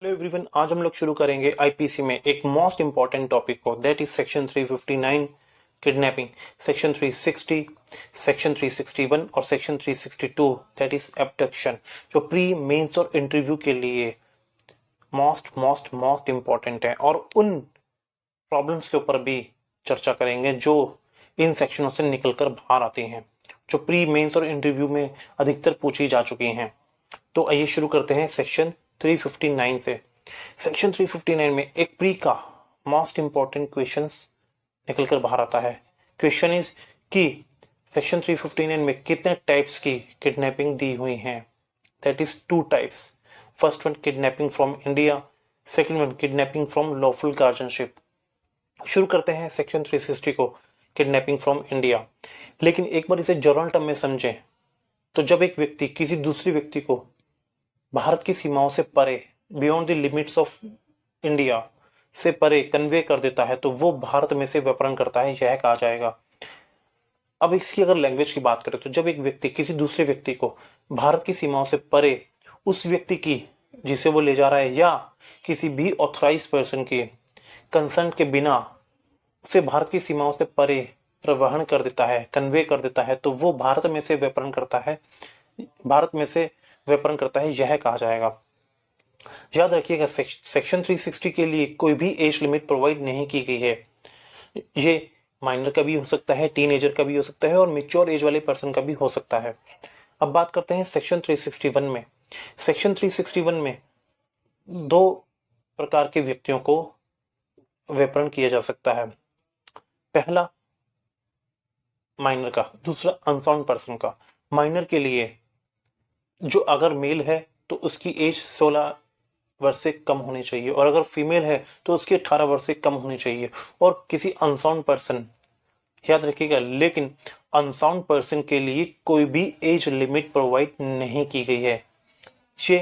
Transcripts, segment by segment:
Hello everyone, आज हम लोग शुरू करेंगे आईपीसी में एक मोस्ट इंपॉर्टेंट टॉपिक को, that is section 359 kidnapping, section 360, section 361 और सेक्शन 362 दैट इज एब्डक्शन, जो प्री मेंस और इंटरव्यू के लिए मोस्ट इंपॉर्टेंट है। और उन प्रॉब्लम्स के ऊपर भी चर्चा करेंगे जो इन सेक्शनों से निकलकर बाहर आती हैं, जो प्री मेंस और इंटरव्यू में अधिकतर पूछी जा चुकी हैं। तो आइए शुरू करते हैं सेक्शन 359 से। सेक्शन 359 में एक प्री का मोस्ट इंपॉर्टेंट क्वेश्चंस निकलकर बाहर आता है। क्वेश्चन इज कि सेक्शन 359 में कितने टाइप्स की किडनैपिंग दी हुई हैं। That is 2 types. First one kidnapping from India, second one kidnapping from lawful guardianship. शुरू करते हैं सेक्शन 360 को, किडनैपिंग फ्रॉम इंडिया। लेकिन एक बार इसे जनरल टर्म में समझें तो जब एक व्यक्ति किसी दूसरे व्यक्ति को भारत की सीमाओं से परे, beyond the limits of India से परे कन्वे कर देता है तो वो भारत में से व्यापारण करता है, यह कहा जाएगा। अब इसकी अगर लैंग्वेज की बात करें तो जब एक व्यक्ति किसी दूसरे व्यक्ति को भारत की सीमाओं से परे उस व्यक्ति की जिसे वो ले जा रहा है या किसी भी ऑथराइज पर्सन के कंसर्न के बिना उसे भारत की सीमाओं से परे प्रवहन कर देता है, कन्वे कर देता है, तो वो भारत में से व्यापारण करता है, यह कहा जाएगा। याद रखिएगा, सेक्शन 360 के लिए कोई भी एज लिमिट प्रोवाइड नहीं की गई है। ये माइनर का भी हो सकता है, टीनेजर का भी हो सकता है और मैच्योर एज वाले पर्सन का भी हो सकता है। अब बात करते हैं सेक्शन 361 में। सेक्शन 361 में 2 प्रकार के व्यक्तियों को व्यापारण किया जा सकता है। पहला माइनर का, दूसरा अनसाउंड पर्सन का। माइनर के लिए जो अगर मेल है तो उसकी एज 16 वर्ष से कम होनी चाहिए और अगर फीमेल है तो उसकी 18 वर्ष से कम होनी चाहिए। और किसी अनसाउंड पर्सन, याद रखिएगा, लेकिन अनसाउंड पर्सन के लिए कोई भी एज लिमिट प्रोवाइड नहीं की गई है। ये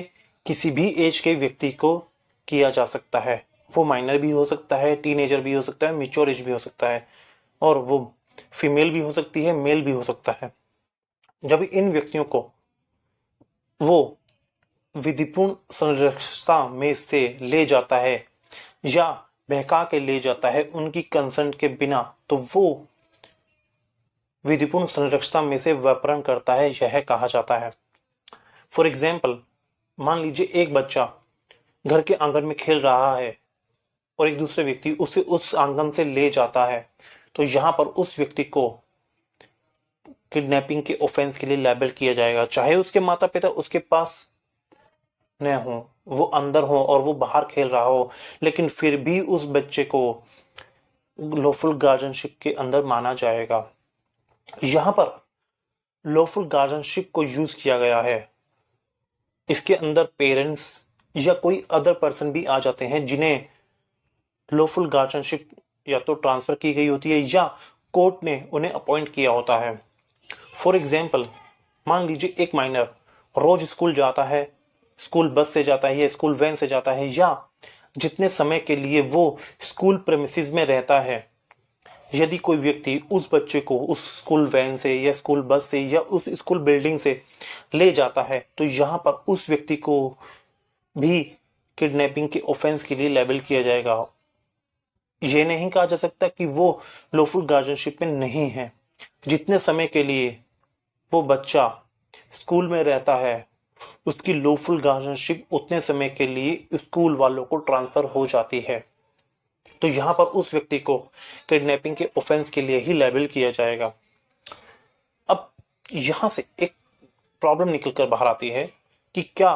किसी भी एज के व्यक्ति को किया जा सकता है। वो माइनर भी हो सकता है, टीनेजर भी हो सकता है, मैच्योर एज भी हो सकता है और वो फीमेल भी हो सकती है, मेल भी हो सकता है। जब इन व्यक्तियों को वो विधिपूर्ण संरक्षता में से ले जाता है या बहका के ले जाता है उनकी कंसेंट के बिना, तो वो विधिपूर्ण संरक्षता में से व्यापारण करता है, यह कहा जाता है। फॉर एग्जाम्पल, मान लीजिए एक बच्चा घर के आंगन में खेल रहा है और एक दूसरे व्यक्ति उसे उस आंगन से ले जाता है, तो यहां पर उस व्यक्ति को किडनैपिंग के ऑफेंस के लिए लायबल किया जाएगा, चाहे उसके माता पिता उसके पास न हो, वो अंदर हो और वो बाहर खेल रहा हो, लेकिन फिर भी उस बच्चे को लॉफुल गार्जियनशिप के अंदर माना जाएगा। यहां पर लॉफुल गार्जियनशिप को यूज किया गया है। इसके अंदर पेरेंट्स या कोई अदर पर्सन भी आ जाते हैं जिन्हें लॉफुल गार्जियनशिप या तो ट्रांसफर की गई होती है या कोर्ट ने उन्हें अपॉइंट किया होता है। फॉर एग्जाम्पल, मान लीजिए एक माइनर रोज स्कूल जाता है, स्कूल बस से जाता है या स्कूल वैन से जाता है, या जितने समय के लिए वो स्कूल प्रेमिसेस में रहता है, यदि कोई व्यक्ति उस बच्चे को उस स्कूल वैन से या स्कूल बस से या उस स्कूल बिल्डिंग से ले जाता है, तो यहाँ पर उस व्यक्ति को भी किडनैपिंग के ऑफेंस के लिए लायबल किया जाएगा। ये नहीं कहा जा सकता कि वो लॉफुल गार्जियनशिप में नहीं है। जितने समय के लिए वो बच्चा स्कूल में रहता है, उसकी लॉफुल गार्जियनशिप उतने समय के लिए स्कूल वालों को ट्रांसफर हो जाती है, तो यहां पर उस व्यक्ति को किडनैपिंग के ऑफेंस के लिए ही लायबल किया जाएगा। अब यहां से एक प्रॉब्लम निकलकर बाहर आती है कि क्या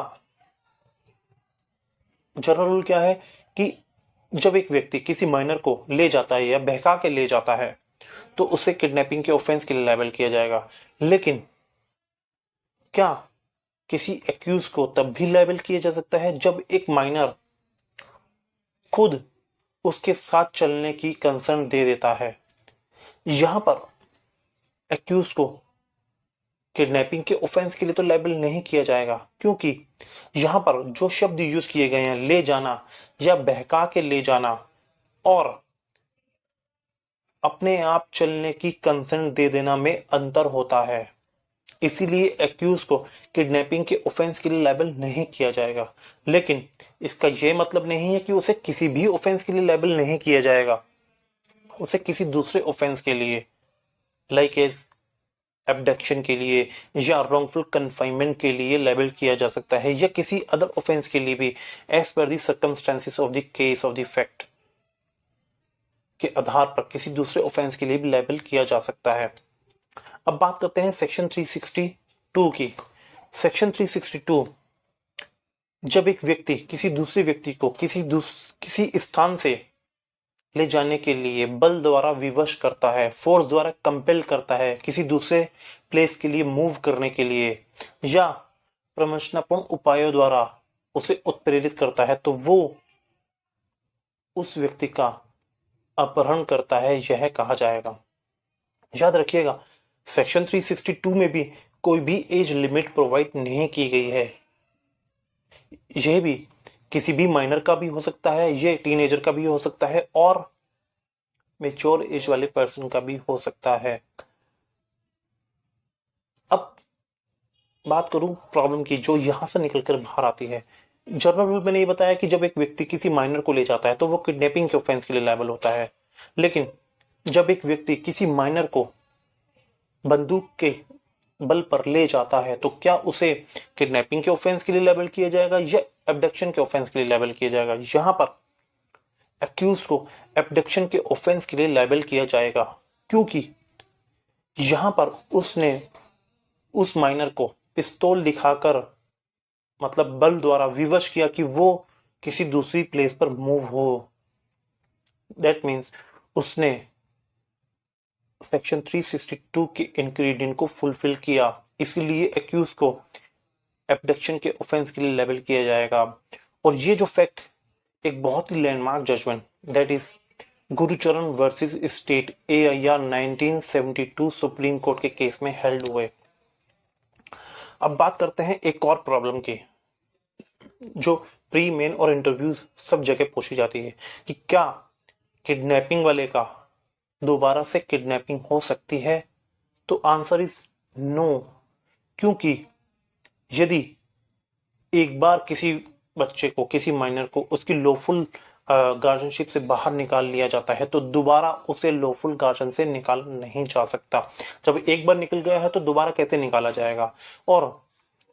जनरल रूल क्या है कि जब एक व्यक्ति किसी माइनर को ले जाता है या बहका के ले जाता है तो उसे किडनैपिंग के ऑफेंस के लिए लायबल किया जाएगा। लेकिन क्या किसी एक्यूज को तब भी लायबल किया जा सकता है जब एक माइनर खुद उसके साथ चलने की कंसर्न दे देता है। यहां पर एक्यूज को किडनैपिंग के ऑफेंस के लिए तो लायबल नहीं किया जाएगा, क्योंकि यहां पर जो शब्द यूज किए गए हैं, ले जाना या बहका के ले जाना और अपने आप चलने की कंसेंट दे देना में अंतर होता है। इसीलिए एक्यूज को किडनैपिंग के ऑफेंस के लिए लायबल नहीं किया जाएगा। लेकिन इसका यह मतलब नहीं है कि उसे किसी भी ऑफेंस के लिए लायबल नहीं किया जाएगा। उसे किसी दूसरे ऑफेंस के लिए, लाइक एज एब्डक्शन के लिए या रॉन्गफुल कन्फाइनमेंट के लिए लायबल किया जा सकता है, या किसी अदर ऑफेंस के लिए भी as per the circumstances of the case of the fact के आधार पर किसी दूसरे ऑफेंस के लिए भी लायबल किया जा सकता है। अब बात करते हैं सेक्शन 362 की। सेक्शन 362, जब एक व्यक्ति किसी दूसरे व्यक्ति को किसी स्थान से ले जाने के लिए बल द्वारा विवश करता है, फोर्स द्वारा कंपेल करता है, किसी दूसरे प्लेस के लिए मूव करने के लिए, या प्रवंचनापूर्ण उपायों द्वारा उसे उत्प्रेरित करता है, तो वो उस व्यक्ति का अपहरण करता है, यह कहा जाएगा। याद रखिएगा, सेक्शन 362 में भी कोई भी एज लिमिट प्रोवाइड नहीं की गई है। यह भी किसी भी माइनर का भी हो सकता है, ये टीनेजर का भी हो सकता है, और मेच्योर एज वाले पर्सन का भी हो सकता है। अब बात करूं प्रॉब्लम की जो यहां से निकलकर बाहर आती है। जनरल रूल मैंने ये बताया कि जब एक व्यक्ति किसी माइनर को ले जाता है तो वो किडनैपिंग के ऑफेंस के लिए लायबल होता है। लेकिन जब एक व्यक्ति किसी माइनर को बंदूक के बल पर ले जाता है तो क्या उसे किडनैपिंग के ऑफेंस के लिए लायबल किया जाएगा या एब्डक्शन के ऑफेंस के लिए लायबल किया जाएगा? यहां पर एक्यूज को एब्डक्शन के ऑफेंस के लिए लायबल किया जाएगा, क्योंकि यहां पर उसने उस माइनर को पिस्तौल दिखाकर, मतलब बल द्वारा विवश किया कि वो किसी दूसरी प्लेस पर मूव हो। दैट मीन्स उसने सेक्शन 362 के इंग्रेडिएंट को फुलफिल किया, इसलिए एक्यूज को एब्डक्शन के ऑफेंस के लिए लायबल किया जाएगा। और ये जो फैक्ट एक बहुत ही landmark judgement, that is Gurucharan versus state AIR 1972 supreme court के केस में हेल्ड हुए। अब बात करते हैं एक और प्रॉब्लम की जो प्री मेन और इंटरव्यू सब जगह पूछी जाती है कि क्या किडनैपिंग वाले का दोबारा से किडनैपिंग हो सकती है? तो आंसर इज नो, क्योंकि यदि एक बार किसी बच्चे को, किसी माइनर को उसकी लॉफुल गार्जियनशिप से बाहर निकाल लिया जाता है तो दोबारा उसे लॉफुल गार्जियन से निकाला नहीं जा सकता। जब एक बार निकल गया है तो दोबारा कैसे निकाला जाएगा? और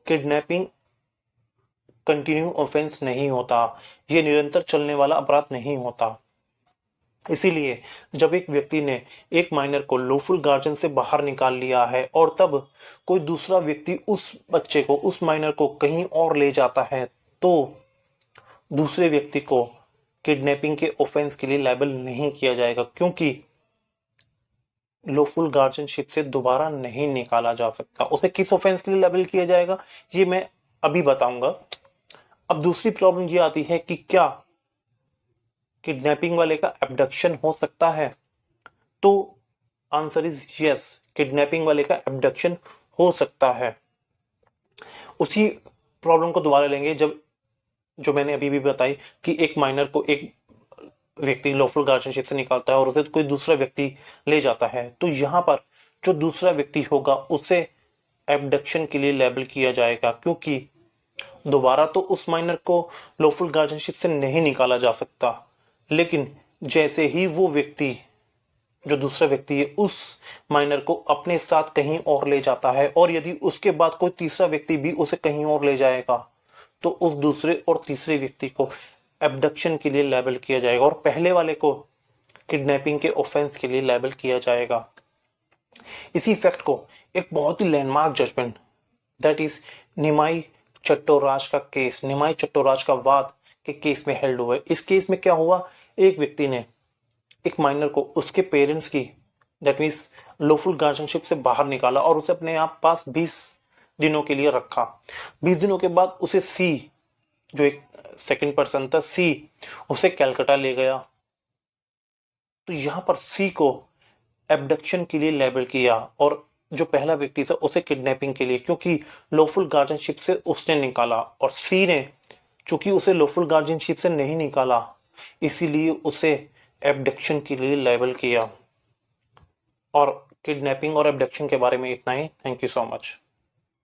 किडनैपिंग कंटिन्यू ऑफेंस नहीं होता, ये निरंतर चलने वाला अपराध नहीं होता। इसीलिए जब एक व्यक्ति ने एक माइनर को लॉफुल गार्जियन से बाहर निकाल लिया है और तब कोई दूसरा व्यक्ति उस बच्चे को, उस माइनर को कहीं और ले जाता है, तो दूसरे व्यक्ति को किडनैपिंग के ऑफेंस के लिए लायबल नहीं किया जाएगा, क्योंकि लॉफुल गार्जियनशिप से दोबारा नहीं निकाला जा सकता। उसे किस ऑफेंस के लिए लायबल किया जाएगा ये मैं अभी बताऊंगा। अब दूसरी प्रॉब्लम ये आती है कि क्या किडनैपिंग वाले का एब्डक्शन हो सकता है? तो आंसर इज यस, किडनैपिंग वाले का एब्डक्शन हो सकता है। उसी प्रॉब्लम को दोबारा लेंगे जब जो मैंने अभी भी बताई कि एक माइनर को एक व्यक्ति लॉफुल गार्जियनशिप से निकालता है और उसे कोई दूसरा व्यक्ति ले जाता है, तो यहां पर जो दूसरा व्यक्ति होगा उसे एब्डक्शन के लिए लायबल किया जाएगा, क्योंकि दोबारा तो उस माइनर को लॉफुल गार्जियनशिप से नहीं निकाला जा सकता। लेकिन जैसे ही वो व्यक्ति, जो दूसरा व्यक्ति है, उस माइनर को अपने साथ कहीं और ले जाता है और यदि उसके बाद कोई तीसरा व्यक्ति भी उसे कहीं और ले जाएगा तो उस दूसरे और तीसरे व्यक्ति को एब्डक्शन के लिए लायबल किया जाएगा और पहले वाले को किडनैपिंग के ऑफेंस के लिए लायबल किया जाएगा। इसी फैक्ट को एक बहुत ही लैंडमार्क जजमेंट, दैट इज निमाई चट्टोराज का केस, निमाई चट्टोराज का वाद के केस में हेल्ड हुआ है। इस केस में क्या हुआ, एक व्यक्ति ने एक माइनर को उसके पेरेंट्स की, दैट मीन्स लॉफुल गार्जियनशिप से बाहर निकाला और उसे अपने आप पास 20 दिनों के लिए रखा। 20 दिनों के बाद उसे सी, जो एक सेकंड पर्सन था, सी उसे कलकत्ता ले गया। तो यहां पर सी को एब्डक्शन के लिए लायबल किया और जो पहला व्यक्ति था उसे किडनैपिंग के लिए, क्योंकि लॉफुल गार्जियनशिप से उसने निकाला और सी ने चूंकि उसे लॉफुल गार्जियनशिप से नहीं निकाला इसीलिए उसे एब्डक्शन के लिए लायबल किया। और किडनैपिंग और एब्डक्शन के बारे में इतना ही। Thank you so much.